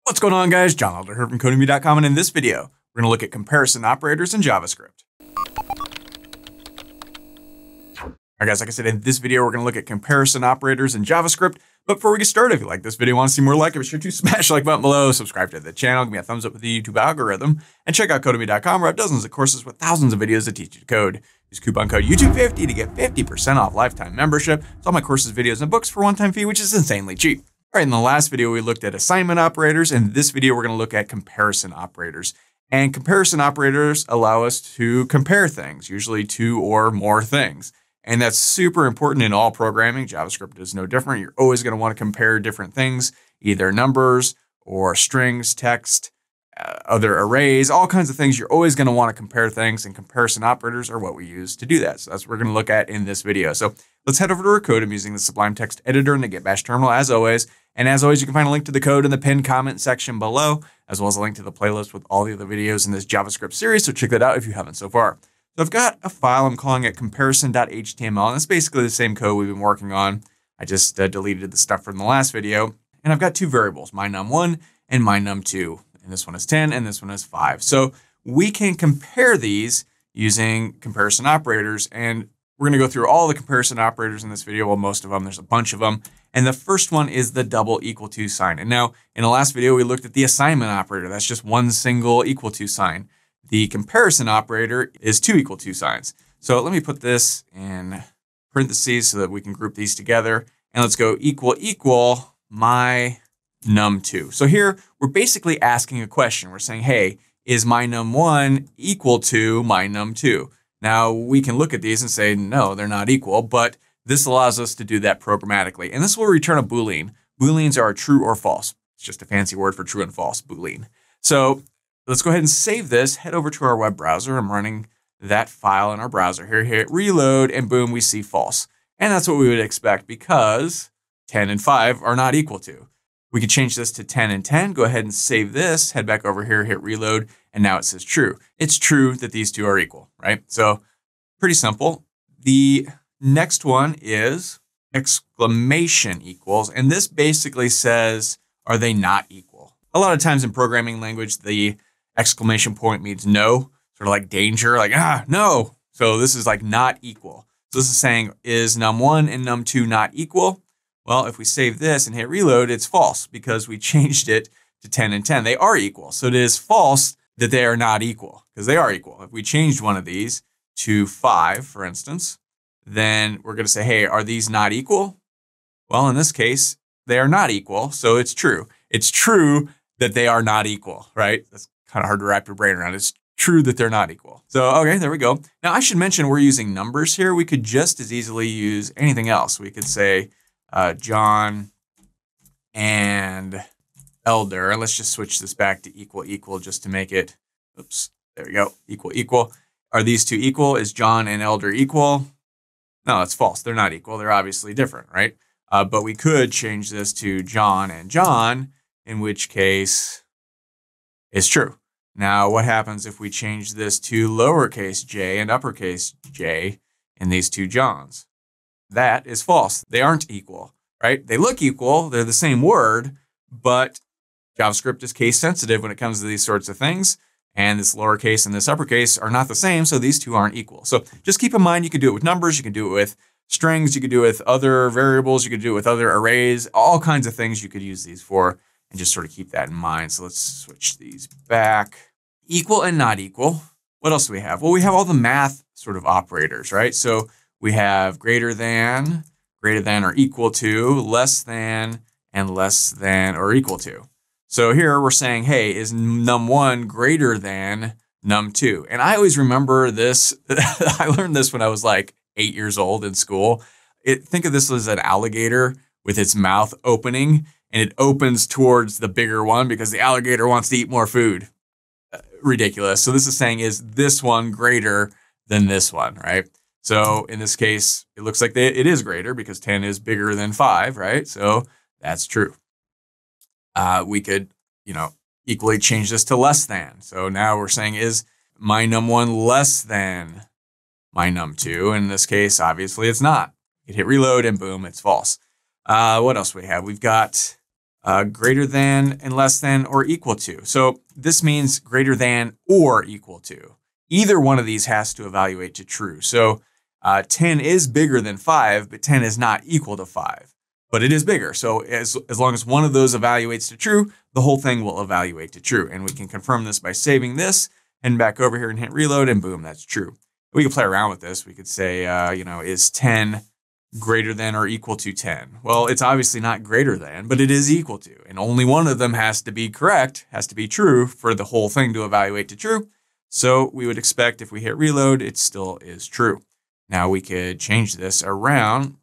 What's going on, guys? John Elder here from Codemy.com, and in this video, we're going to look at comparison operators in JavaScript. All right, guys, like I said, in this video, we're going to look at comparison operators in JavaScript. But before we get started, if you like this video, want to see more like it, be sure to smash the like button below, subscribe to the channel, give me a thumbs up with the YouTube algorithm, and check out Codemy.com, where I have dozens of courses with thousands of videos that teach you to code. Use coupon code YouTube50 to get 50% off lifetime membership. It's all my courses, videos, and books for a one-time fee, which is insanely cheap. All right, in the last video, we looked at assignment operators. In this video, we're going to look at comparison operators. And comparison operators allow us to compare things, usually two or more things. And that's super important in all programming. JavaScript is no different. You're always going to want to compare different things, either numbers or strings, text, other arrays, all kinds of things. You're always going to want to compare things, and comparison operators are what we use to do that. So that's what we're going to look at in this video. So let's head over to our code. I'm using the Sublime Text Editor and the Get Bash terminal as always. And as always, you can find a link to the code in the pinned comment section below, as well as a link to the playlist with all the other videos in this JavaScript series. So check that out if you haven't so far. So I've got a file, I'm calling it comparison.html, and it's basically the same code we've been working on. I just deleted the stuff from the last video. And I've got two variables, my num1 and my num2. And this one is 10 and this one is 5. So we can compare these using comparison operators, and we're going to go through all the comparison operators in this video. Well, most of them, there's a bunch of them. And the first one is the double equal to sign. And now in the last video, we looked at the assignment operator. That's just one single equal to sign. The comparison operator is two equal to signs. So let me put this in parentheses so that we can group these together. And let's go equal my num2. So here we're basically asking a question. We're saying, hey, is my num1 equal to my num2? Now we can look at these and say, no, they're not equal, but this allows us to do that programmatically. And this will return a Boolean. Booleans are true or false. It's just a fancy word for true and false, Boolean. So let's go ahead and save this, head over to our web browser. I'm running that file in our browser here, hit reload, and boom, we see false. And that's what we would expect because 10 and 5 are not equal to. We could change this to 10 and 10, go ahead and save this, head back over here, hit reload, and now it says true. It's true that these two are equal, right? So pretty simple. The next one is exclamation equals, and this basically says, are they not equal? A lot of times in programming language, the exclamation point means no, sort of like danger, like, no. So this is like not equal. So this is saying, is num1 and num2 not equal? Well, if we save this and hit reload, it's false because we changed it to 10 and 10. They are equal. So it is false that they are not equal because they are equal. If we changed one of these to 5, for instance, then we're going to say, hey, are these not equal? Well, in this case, they are not equal. So it's true. It's true that they are not equal, right? That's kind of hard to wrap your brain around. It's true that they're not equal. So, okay, there we go. Now I should mention we're using numbers here. We could just as easily use anything else. We could say John and Elder. And let's just switch this back to equal just to make it, oops, there we go, equal. Are these two equal? Is John and Elder equal? No, that's false. They're not equal. They're obviously different, right? But we could change this to John and John, in which case it's true. Now, what happens if we change this to lowercase j and uppercase j in these two Johns? That is false. They aren't equal, right? They look equal. They're the same word, but JavaScript is case sensitive when it comes to these sorts of things. And this lowercase and this uppercase are not the same, so these two aren't equal. So just keep in mind, you can do it with numbers, you can do it with strings, you can do it with other variables, you can do it with other arrays, all kinds of things you could use these for, and just sort of keep that in mind. So let's switch these back. Equal and not equal. What else do we have? Well, we have all the math sort of operators, right? So we have greater than or equal to, less than, and less than or equal to. So here we're saying, hey, is num1 greater than num2? And I always remember this. I learned this when I was like 8 years old in school. Think of this as an alligator with its mouth opening, and it opens towards the bigger one because the alligator wants to eat more food. Ridiculous. So this is saying, is this one greater than this one, right? So in this case, it looks like it is greater because 10 is bigger than 5, right? So that's true. We could, equally change this to less than. So now we're saying, is my num1 less than my num2? In this case, obviously it's not. You hit reload and boom, it's false. What else do we have? We've got greater than and less than or equal to. So this means greater than or equal to. Either one of these has to evaluate to true. So 10 is bigger than 5, but 10 is not equal to 5. But it is bigger. So as long as one of those evaluates to true, the whole thing will evaluate to true. And we can confirm this by saving this, and back over here and hit reload, and boom, that's true. We could play around with this. We could say, is 10 greater than or equal to 10? Well, it's obviously not greater than, but it is equal to. And only one of them has to be correct, has to be true for the whole thing to evaluate to true. So we would expect if we hit reload, it still is true. Now we could change this around.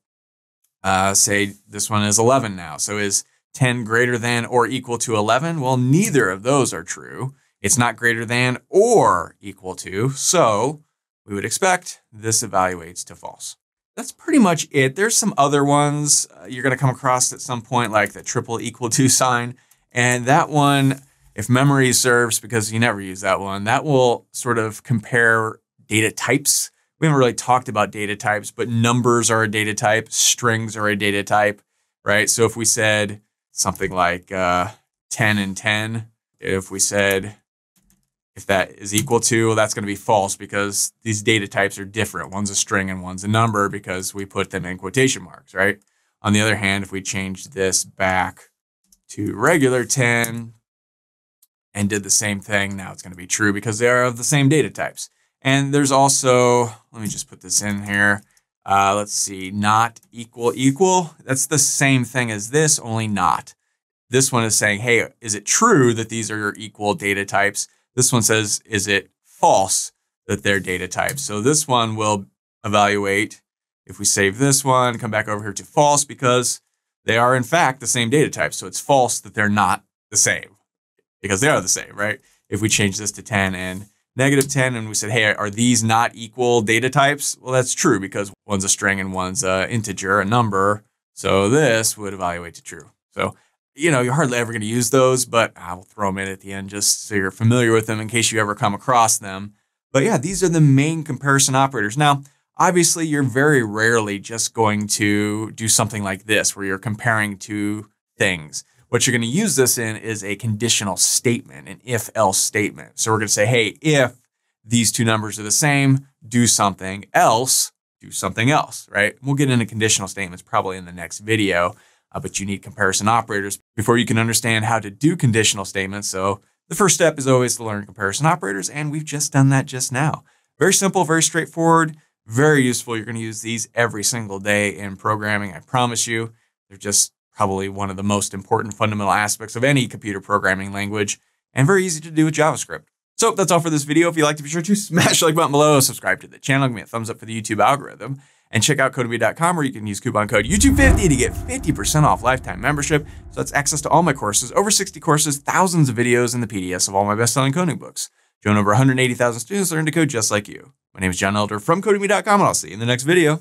Say this one is 11 now. So is 10 greater than or equal to 11? Well, neither of those are true. It's not greater than or equal to. So we would expect this evaluates to false. That's pretty much it. There's some other ones you're going to come across at some point, like the triple equal to sign. And that one, if memory serves, because you never use that one, that will sort of compare data types. We haven't really talked about data types, but numbers are a data type, strings are a data type, right? So if we said something like 10 and 10, if we said if that is equal to, well, that's going to be false because these data types are different. One's a string and one's a number because we put them in quotation marks, right? On the other hand, if we changed this back to regular 10 and did the same thing, now it's going to be true because they are of the same data types. And there's also, let me just put this in here. Let's see, not equal equal. That's the same thing as this, only not. This one is saying, hey, is it true that these are your equal data types? This one says, is it false that they're data types? So this one will evaluate, if we save this one, come back over here to false because they are in fact the same data type. So it's false that they're not the same because they are the same, right? If we change this to 10 and negative 10 and we said, hey, are these not equal data types? Well, that's true because one's a string and one's an integer, a number. So this would evaluate to true. So, you're hardly ever going to use those, but I will throw them in at the end just so you're familiar with them in case you ever come across them. But yeah, these are the main comparison operators. Now, obviously, you're very rarely just going to do something like this where you're comparing two things. What you're going to use this in is a conditional statement, an if-else statement. So we're going to say, hey, if these two numbers are the same, do something else, right? We'll get into conditional statements probably in the next video, but you need comparison operators before you can understand how to do conditional statements. So the first step is always to learn comparison operators, and we've just done that just now. Very simple, very straightforward, very useful. You're going to use these every single day in programming, I promise you. They're just probably one of the most important fundamental aspects of any computer programming language, and very easy to do with JavaScript. So that's all for this video. If you liked it, be sure to smash the like button below, subscribe to the channel, give me a thumbs up for the YouTube algorithm, and check out Codemy.com where you can use coupon code YouTube50 to get 50% off lifetime membership. So that's access to all my courses, over 60 courses, thousands of videos, and the PDFs of all my best-selling coding books. Join over 180,000 students learn to code just like you. My name is John Elder from Codemy.com, and I'll see you in the next video.